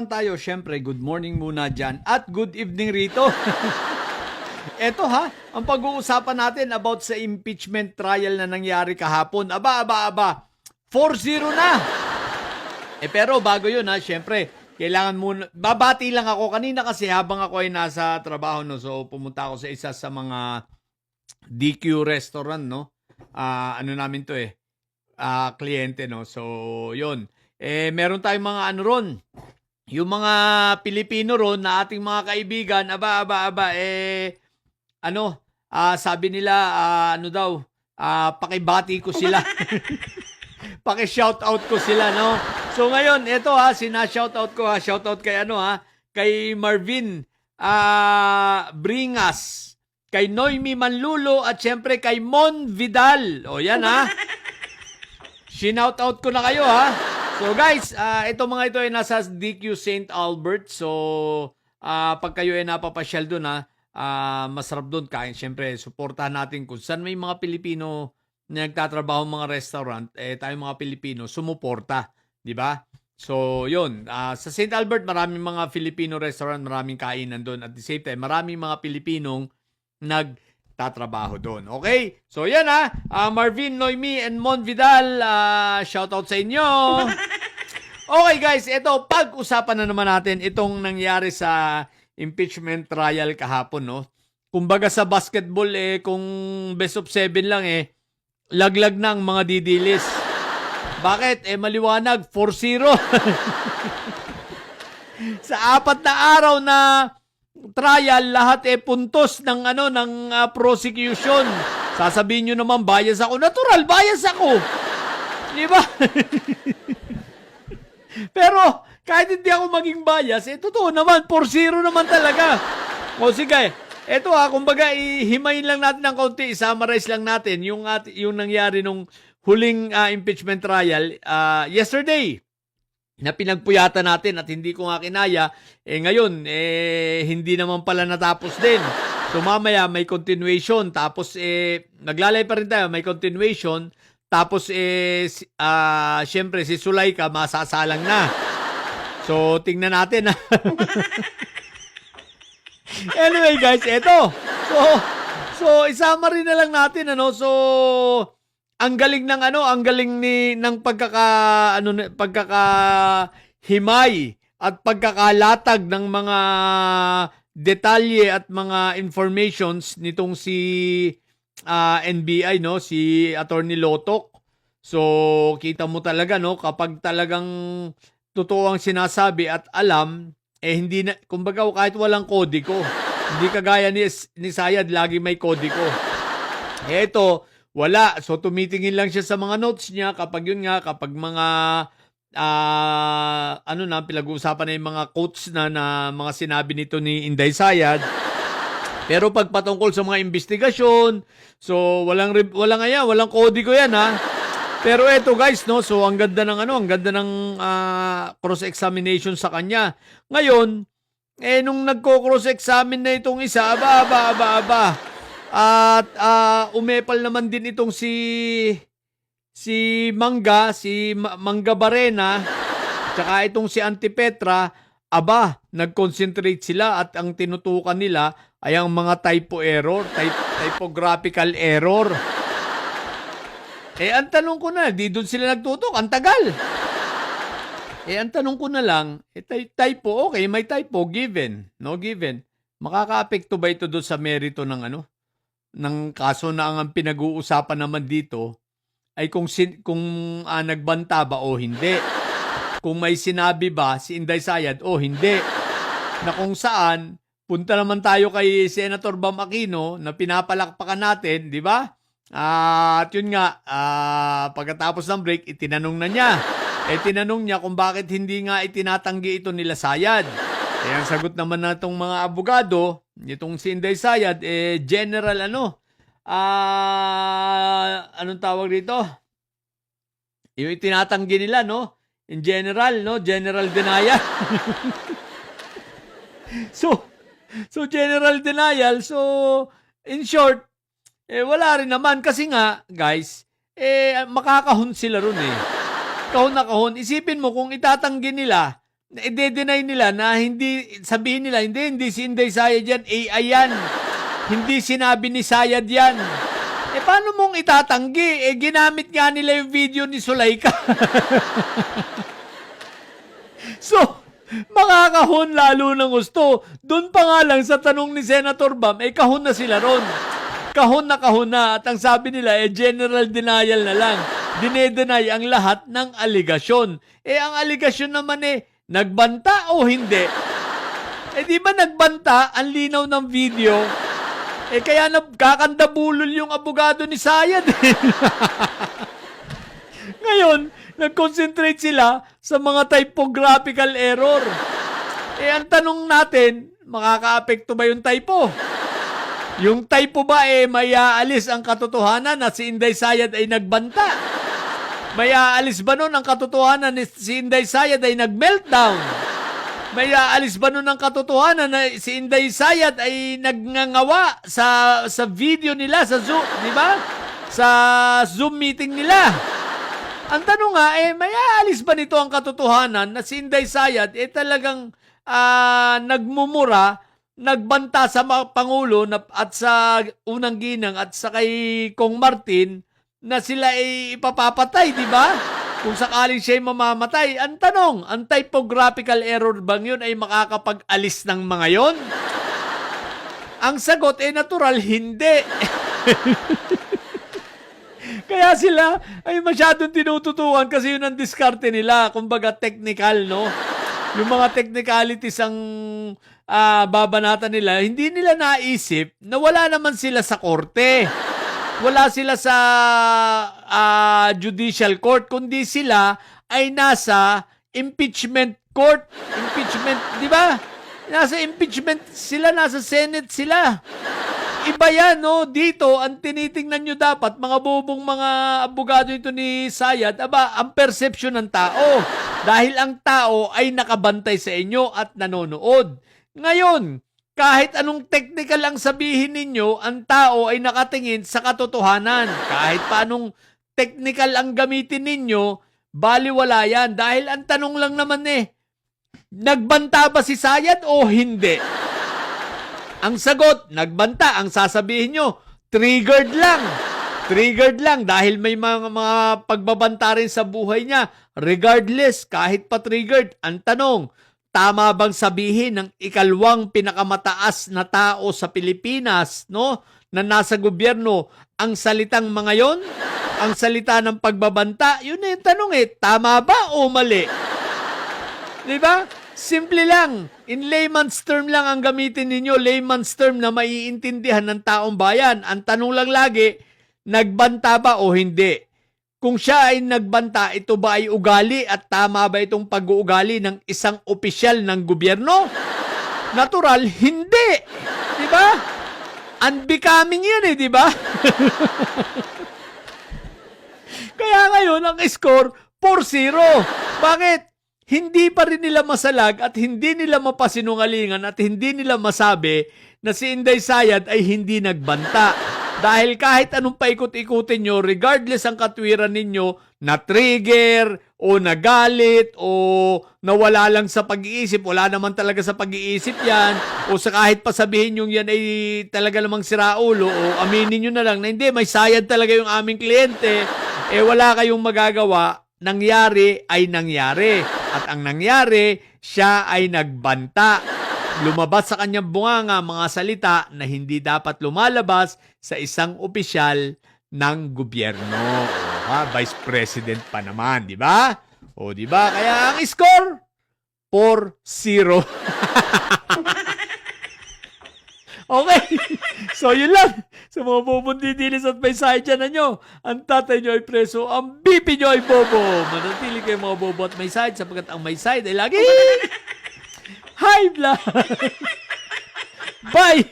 Tayo, syempre, good morning muna dyan at good evening rito. Eto ha, ang pag-uusapan natin about sa impeachment trial na nangyari kahapon. Aba, 4-0 na. Pero bago yun ha, syempre, kailangan muna, babati lang ako kanina kasi habang ako ay nasa trabaho, no, so pumunta ako sa isa sa mga DQ restaurant, no. Ano namin to kliyente, no. So, yun. Meron tayong mga ano ron, yung mga Pilipino ron na ating mga kaibigan, sabi nila, pakibati ko sila. Paki-shoutout ko sila, no? So ngayon, ito sina-shoutout ko shoutout kay kay Marvin Bringas, kay Noemi Manlulo at syempre kay Mon Vidal. O yan Shoutout ko na kayo So guys, ito mga ito ay nasa DQ St. Albert. So pag kayo ay napapasyal doon masarap doon kain. Siyempre, suportahan natin kung saan may mga Pilipino na nagtatrabaho mga restaurant, tayo mga Pilipino sumuporta, di ba? So, yun. Sa St. Albert, maraming mga Filipino restaurant, maraming kainan doon. At the same time, maraming mga Pilipinong nagtatrabaho doon. Okay? So, yan Marvin, Noemi, and Mon Vidal, shoutout sa inyo. Okay guys, ito, pag-usapan na naman natin itong nangyari sa impeachment trial kahapon, no? Kumbaga sa basketball, kung best of 7 lang, laglag na ang mga didilis. Bakit? Maliwanag, 4-0. Sa 4 na araw na trial, lahat puntos ng prosecution. Sasabihin nyo naman, bias ako. Natural, bias ako. Di ba? Pero, kahit hindi ako maging bias, totoo naman, 4-0 naman talaga. O sige, eto kumbaga, ihimayin lang natin ng konti, summarize lang natin yung nangyari nung huling impeachment trial yesterday na pinagpuyatan natin at hindi ko nga kinaya. Ngayon, hindi naman pala natapos din. So mamaya may continuation, tapos naglalay pa rin tayo, may continuation. Tapos, syempre, si Sulaika, masasalang na. So, tingnan natin. Anyway, guys, eto. So, isama rin na lang natin, So, ang galing ng pagkakahimay at pagkakalatag ng mga detalye at mga informations nitong si NBI, no, si Attorney Lotok. So, kita mo talaga, no, kapag talagang totoo ang sinasabi at alam, hindi na, kumbaga kahit walang kodiko. Hindi kagaya ni Sayad, lagi may kodiko. Ito, wala. So, tumitingin lang siya sa mga notes niya kapag kapag mga pinag-uusapan na yung mga quotes na mga sinabi nito ni Inday Sayad. Pero pag patungkol sa mga investigasyon, so walang kodiko yan Pero eto guys, no, so ang ganda ng cross-examination sa kanya. Ngayon, nung nagko-cross-examine na itong isa, At umepal naman din itong si Mangga Barena, tsaka itong si Auntie Petra, nag-concentrate sila at ang tinutukan nila ay ang mga typographical error. Ang tanong ko na, di doon sila nagtutok, ang tagal. Ang tanong ko na lang, typo, okay, may typo, given, no given. Makaka-apekto ba ito doon sa merito ng kaso na ang pinag-uusapan naman dito ay kung nagbanta ba o hindi. Kung may sinabi ba si Inday Sayad o hindi. Na kung saan, punta naman tayo kay Senator Bam Aquino na pinapalakpakan natin, di ba? At yun nga, pagkatapos ng break, itinanong na niya. Tinanong niya kung bakit hindi nga itinatanggi ito nila Sayad. Ang sagot naman na itong mga abogado, itong si Inday Sayad, general anong tawag dito? Yung itinatanggi nila, no? In general, no? General denial. So general denial. So, in short, wala rin naman. Kasi nga, guys, makakahon sila ron Kahon na kahon. Isipin mo, kung itatanggi nila i-deny nila na hindi, sabihin nila, hindi si Inday Sayad yan, AI yan. Hindi sinabi ni Sayad yan. Paano mong itatanggi? Ginamit nga nila yung video ni Sulaika. So, makakahon lalo ng gusto. Doon pa nga lang sa tanong ni Senator Bam, kahon na sila ron. Kahon na. At ang sabi nila, general denial na lang. Dinedenay ang lahat ng aligasyon. Ang aligasyon naman nagbanta o hindi? Di ba nagbanta? Ang linaw ng video. Kaya nagkakandabulol yung abogado ni Sayad. Ngayon, nag-concentrate sila sa mga typographical error. Ang tanong natin, makaka-apekto ba yung typo? Yung typo ba may aalis ang katotohanan na si Inday Sayad ay nagbanta? May aalis ba nun ang katotohanan na si Inday Sayad ay nag-meltdown? May aalis ba nun ang katotohanan na si Inday Sayad ay nagngangawa sa video nila sa Zoom, di ba? Sa Zoom meeting nila. Ang tanong nga, may aalis ba nito ang katotohanan na si Inday Sayad talagang nagmumura, nagbanta sa Pangulo at sa unang ginang at sa kay Kong Martin na sila ay ipapapatay, di ba? Kung sakaling siya'y mamamatay. Ang tanong, ang typographical error bang yun ay makakapag-alis ng mga yon? Ang sagot natural, hindi. Kaya sila ay masyadong tinututukan kasi yun ang diskarte nila. Kumbaga technical, no? Yung mga technicalities ang babanatan nila, hindi nila naisip na wala naman sila sa korte. Wala sila sa judicial court, kundi sila ay nasa impeachment court. Impeachment, di ba? Nasa impeachment sila, nasa Senate sila. Iba yan, no? Dito, ang tinitingnan nyo dapat, mga bubong mga abogado ito ni Sayad, ang perception ng tao. Dahil ang tao ay nakabantay sa inyo at nanonood. Ngayon, kahit anong technical ang sabihin ninyo, ang tao ay nakatingin sa katotohanan. Kahit paanong technical ang gamitin ninyo, baliwala yan. Dahil ang tanong lang naman nagbanta ba si Sayad o hindi? Ang sagot, nagbanta. Ang sasabihin nyo, triggered lang. Triggered lang dahil may mga pagbabanta rin sa buhay niya. Regardless, kahit pa triggered, ang tanong, tama bang sabihin ng ikalawang pinakamataas na tao sa Pilipinas, no, na nasa gobyerno, ang salitang mga yon? Ang salita ng pagbabanta? Yun yung tanong tama ba o mali? Di ba? Simple lang. In layman's term lang ang gamitin ninyo, layman's term na maiintindihan ng taong bayan. Ang tanong lang lagi, nagbanta ba o hindi? Kung siya ay nagbanta, ito ba ay ugali at tama ba itong pag-uugali ng isang opisyal ng gobyerno? Natural, hindi. Di ba? Unbecoming yan di ba? Kaya ngayon, ang score, 4-0. Bakit? Hindi pa rin nila masalag at hindi nila mapasinungalingan at hindi nila masabi na si Inday Sayad ay hindi nagbanta. Dahil kahit anong paikot-ikutin nyo, regardless ang katwiran ninyo, na-trigger o nagalit o nawala lang sa pag-iisip, wala naman talaga sa pag-iisip yan, o sa kahit pa sabihin yung yan ay talaga namang siraulo o aminin nyo na lang na hindi, may sayad talaga yung aming kliyente, wala kayong magagawa, nangyari ay nangyari. At ang nangyari, siya ay nagbanta. Lumabas sa kanyang bunganga mga salita na hindi dapat lumalabas sa isang opisyal ng gobyerno. Vice President pa naman, di ba? O, di ba? Kaya ang score, 4-0. Okay. So, yun lang. Sa mga bubundidilis at may side dyan na nyo, ang tatay nyo ay preso, ang bibi nyo ay bobo. Manatili kayo mga bobo at may side sapagkat ang may side ay lagi high blood. Bye!